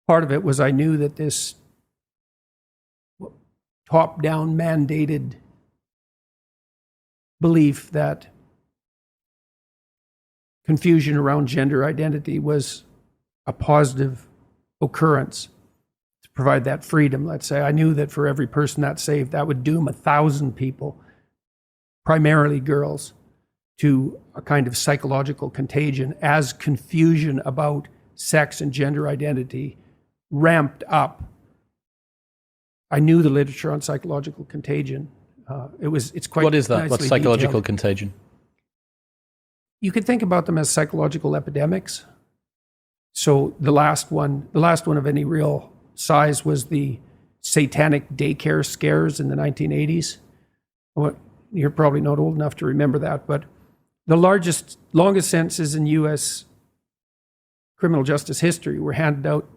part of it was I knew that this top-down mandated belief that confusion around gender identity was a positive occurrence to provide that freedom, let's say. I knew that for every person that's saved, that would doom 1,000 people, primarily girls, to a kind of psychological contagion as confusion about sex and gender identity ramped up. I knew the literature on psychological contagion. It's quite. What is that? What's psychological detailed. Contagion? You could think about them as psychological epidemics. So the last one of any real size was the satanic daycare scares in the 1980s. You're probably not old enough to remember that, but the longest sentences in U.S. criminal justice history were handed out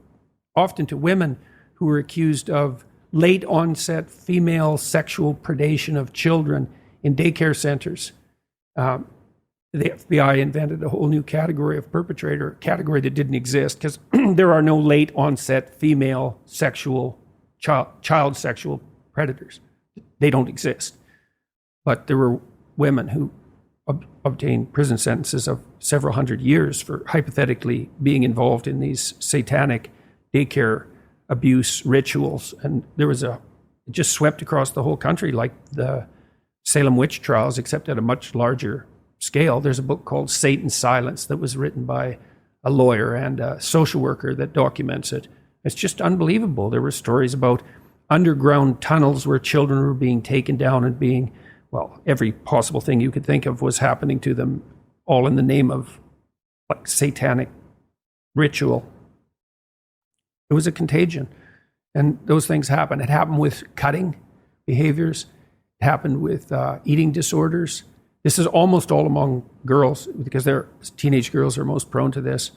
often to women who were accused of late onset female sexual predation of children in daycare centers. The FBI invented a whole new category of perpetrator, category that didn't exist, because there are no late onset female sexual child sexual predators. They don't exist. But there were women who obtained prison sentences of several hundred years for hypothetically being involved in these satanic daycare abuse rituals. And it just swept across the whole country like the Salem witch trials, except at a much larger scale. There's a book called Satan's Silence that was written by a lawyer and a social worker that documents it. It's just unbelievable. There were stories about underground tunnels where children were being taken down and being, well, every possible thing you could think of was happening to them, all in the name of like satanic ritual. It was a contagion. And those things happened. It happened with cutting behaviors. It happened with eating disorders. This is almost all among girls, because teenage girls are most prone to this.